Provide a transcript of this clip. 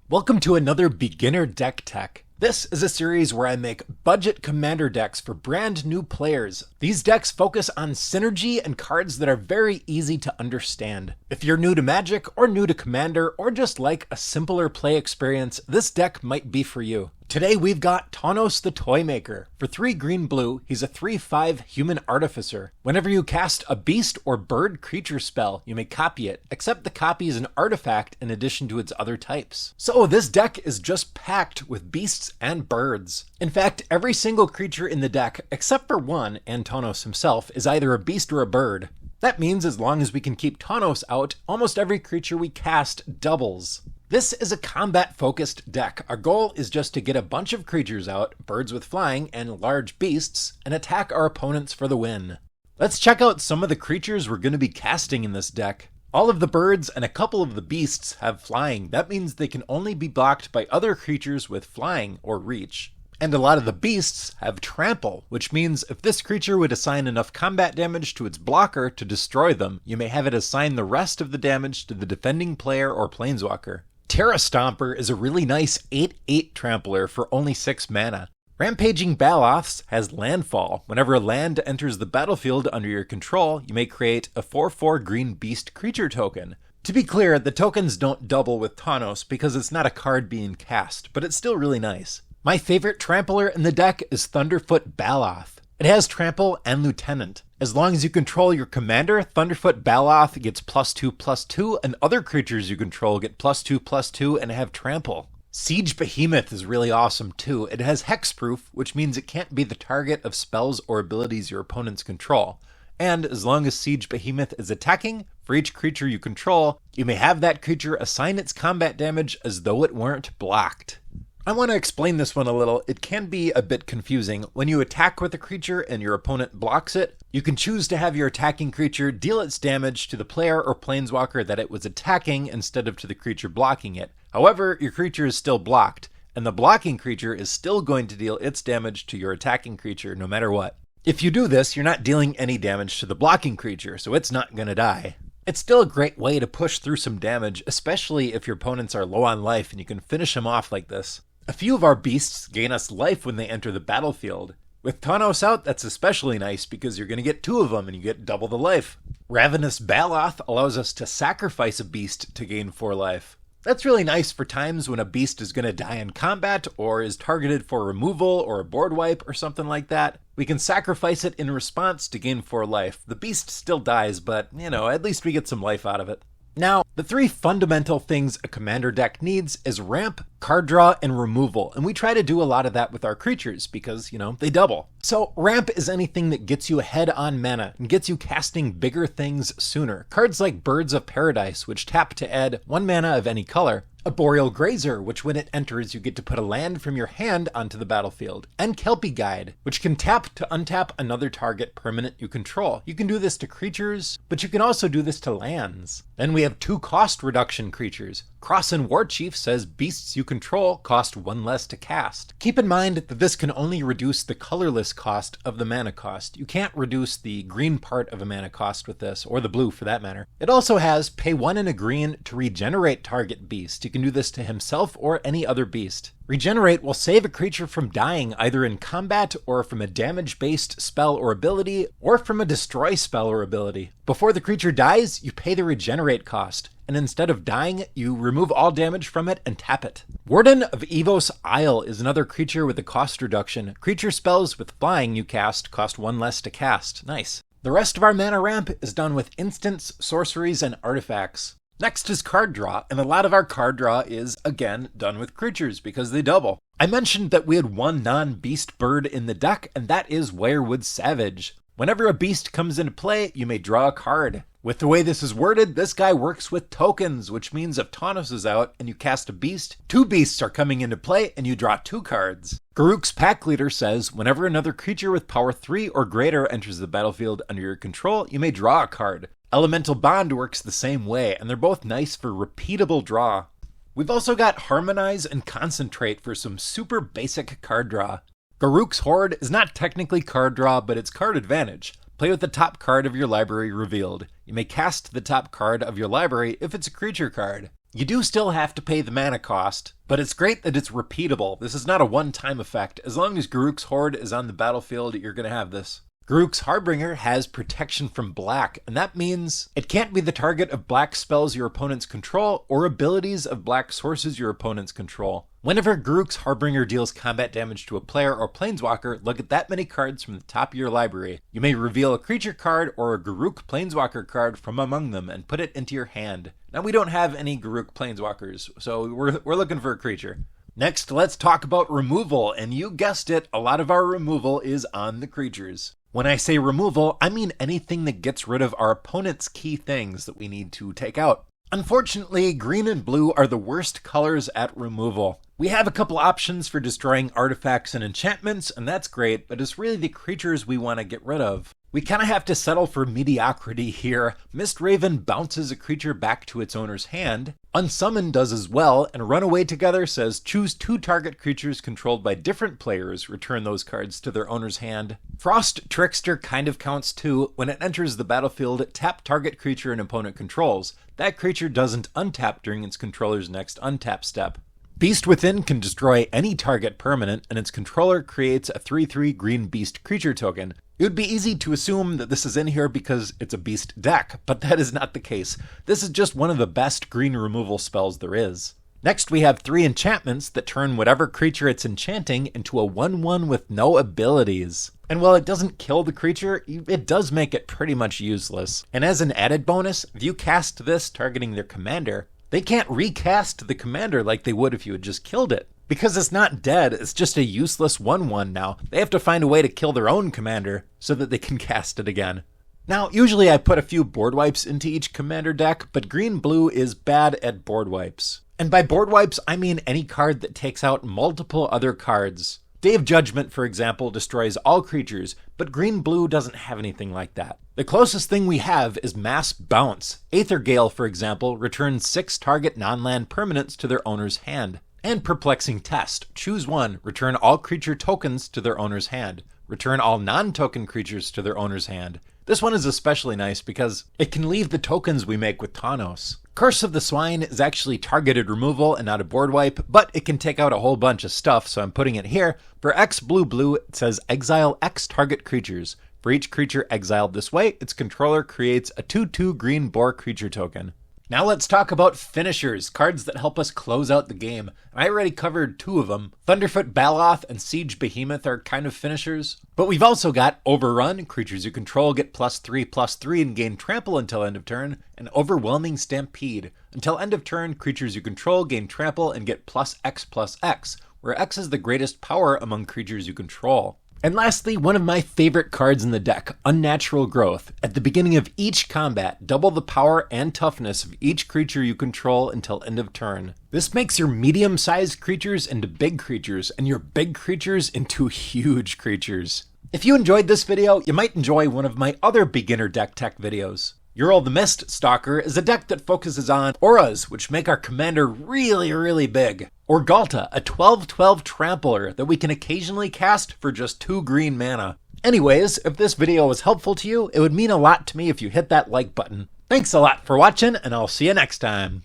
Welcome to another Beginner Deck Tech. This is a series where I make budget commander decks for brand new players. These decks focus on synergy and cards that are very easy to understand. If you're new to Magic or new to Commander or just like a simpler play experience, this deck might be for you. Today we've got Tawnos the Toymaker. For 3 green-blue, he's a 3/5 human artificer. Whenever you cast a beast or bird creature spell, you may copy it, except the copy is an artifact in addition to its other types. So this deck is just packed with beasts and birds. In fact, every single creature in the deck, except for one, and Tawnos himself, is either a beast or a bird. That means as long as we can keep Tawnos out, almost every creature we cast doubles. This is a combat-focused deck. Our goal is just to get a bunch of creatures out, birds with flying and large beasts, and attack our opponents for the win. Let's check out some of the creatures we're going to be casting in this deck. All of the birds and a couple of the beasts have flying. That means they can only be blocked by other creatures with flying or reach. And a lot of the beasts have trample, which means if this creature would assign enough combat damage to its blocker to destroy them, you may have it assign the rest of the damage to the defending player or planeswalker. Terra Stomper is a really nice 8/8 trampler for only 6 mana. Rampaging Baloths has landfall. Whenever a land enters the battlefield under your control, you may create a 4/4 green beast creature token. To be clear, the tokens don't double with Tawnos because it's not a card being cast, but it's still really nice. My favorite trampler in the deck is Thunderfoot Baloth. It has trample and lieutenant. As long as you control your commander, Thunderfoot Baloth gets +2/+2, and other creatures you control get +2/+2 and have trample. Siege Behemoth is really awesome too. It has hexproof, which means it can't be the target of spells or abilities your opponents control. And as long as Siege Behemoth is attacking, for each creature you control, you may have that creature assign its combat damage as though it weren't blocked. I want to explain this one a little. It can be a bit confusing. When you attack with a creature and your opponent blocks it, you can choose to have your attacking creature deal its damage to the player or planeswalker that it was attacking instead of to the creature blocking it. However, your creature is still blocked, and the blocking creature is still going to deal its damage to your attacking creature no matter what. If you do this, you're not dealing any damage to the blocking creature, so it's not going to die. It's still a great way to push through some damage, especially if your opponents are low on life and you can finish them off like this. A few of our beasts gain us life when they enter the battlefield. With Tawnos out, that's especially nice because you're going to get 2 of them and you get double the life. Ravenous Baloth allows us to sacrifice a beast to gain 4 life. That's really nice for times when a beast is going to die in combat or is targeted for removal or a board wipe or something like that. We can sacrifice it in response to gain 4 life. The beast still dies, but, at least we get some life out of it. Now, the 3 fundamental things a commander deck needs is ramp, card draw, and removal, and we try to do a lot of that with our creatures because, they double. So ramp is anything that gets you ahead on mana and gets you casting bigger things sooner. Cards like Birds of Paradise, which tap to add 1 mana of any color, a Boreal Grazer, which when it enters you get to put a land from your hand onto the battlefield, and Kelpie Guide, which can tap to untap another target permanent you control. You can do this to creatures, but you can also do this to lands. Then we have 2 cost reduction creatures. Cross and Warchief says beasts you control cost 1 less to cast. Keep in mind that this can only reduce the colorless cost of the mana cost. You can't reduce the green part of a mana cost with this, or the blue for that matter. It also has pay 1 and a green to regenerate target beast. You can do this to himself or any other beast. Regenerate will save a creature from dying either in combat or from a damage-based spell or ability, or from a destroy spell or ability. Before the creature dies, you pay the regenerate cost, and instead of dying, you remove all damage from it and tap it. Warden of Evos Isle is another creature with a cost reduction. Creature spells with flying you cast cost 1 less to cast. Nice. The rest of our mana ramp is done with instants, sorceries, and artifacts. Next is card draw, and a lot of our card draw is, again, done with creatures because they double. I mentioned that we had 1 non-beast bird in the deck, and that is Wirewood Savage. Whenever a beast comes into play, you may draw a card. With the way this is worded, this guy works with tokens, which means if Tawnos is out and you cast a beast, 2 beasts are coming into play and you draw 2 cards. Garruk's Pack Leader says, whenever another creature with power 3 or greater enters the battlefield under your control, you may draw a card. Elemental Bond works the same way, and they're both nice for repeatable draw. We've also got Harmonize and Concentrate for some super basic card draw. Garruk's Horde is not technically card draw, but it's card advantage. Play with the top card of your library revealed. You may cast the top card of your library if it's a creature card. You do still have to pay the mana cost, but it's great that it's repeatable. This is not a one-time effect. As long as Garruk's Horde is on the battlefield, you're going to have this. Garruk's Harbinger has protection from black, and that means it can't be the target of black spells your opponents control or abilities of black sources your opponents control. Whenever Garruk's Harbinger deals combat damage to a player or planeswalker, look at that many cards from the top of your library. You may reveal a creature card or a Garruk planeswalker card from among them and put it into your hand. Now we don't have any Garruk planeswalkers, so we're looking for a creature. Next, let's talk about removal, and you guessed it, a lot of our removal is on the creatures. When I say removal, I mean anything that gets rid of our opponent's key things that we need to take out. Unfortunately, green and blue are the worst colors at removal. We have a couple options for destroying artifacts and enchantments, and that's great, but it's really the creatures we want to get rid of. We kind of have to settle for mediocrity here. Mistraven bounces a creature back to its owner's hand. Unsummon does as well, and Runaway Together says choose 2 target creatures controlled by different players, return those cards to their owner's hand. Frost Trickster kind of counts too. When it enters the battlefield, tap target creature an opponent controls. That creature doesn't untap during its controller's next untap step. Beast Within can destroy any target permanent, and its controller creates a 3/3 green beast creature token. It would be easy to assume that this is in here because it's a beast deck, but that is not the case. This is just one of the best green removal spells there is. Next, we have 3 enchantments that turn whatever creature it's enchanting into a 1/1 with no abilities. And while it doesn't kill the creature, it does make it pretty much useless. And as an added bonus, if you cast this targeting their commander, they can't recast the commander like they would if you had just killed it. Because it's not dead, it's just a useless 1/1 now. They have to find a way to kill their own commander so that they can cast it again. Now, usually I put a few board wipes into each commander deck, but green-blue is bad at board wipes. And by board wipes, I mean any card that takes out multiple other cards. Day of Judgment, for example, destroys all creatures, but green-blue doesn't have anything like that. The closest thing we have is Mass Bounce. Aethergale, for example, returns 6 target non-land permanents to their owner's hand. And Perplexing Test. Choose 1, return all creature tokens to their owner's hand. Return all non-token creatures to their owner's hand. This one is especially nice because it can leave the tokens we make with Tawnos. Curse of the Swine is actually targeted removal and not a board wipe, but it can take out a whole bunch of stuff, so I'm putting it here. For X blue, it says exile X target creatures. For each creature exiled this way, its controller creates a 2/2 green boar creature token. Now let's talk about finishers, cards that help us close out the game. I already covered 2 of them. Thunderfoot Baloth and Siege Behemoth are kind of finishers. But we've also got Overrun, creatures you control get +3/+3 and gain trample until end of turn, and Overwhelming Stampede. Until end of turn, creatures you control gain trample and get +X/+X, where X is the greatest power among creatures you control. And lastly, one of my favorite cards in the deck, Unnatural Growth. At the beginning of each combat, double the power and toughness of each creature you control until end of turn. This makes your medium-sized creatures into big creatures, and your big creatures into huge creatures. If you enjoyed this video, you might enjoy one of my other beginner deck tech videos. Ural the Mist Stalker is a deck that focuses on auras, which make our commander really, really big. Or Galta, a 12/12 trampler that we can occasionally cast for just 2 green mana. Anyways, if this video was helpful to you, it would mean a lot to me if you hit that like button. Thanks a lot for watching, and I'll see you next time.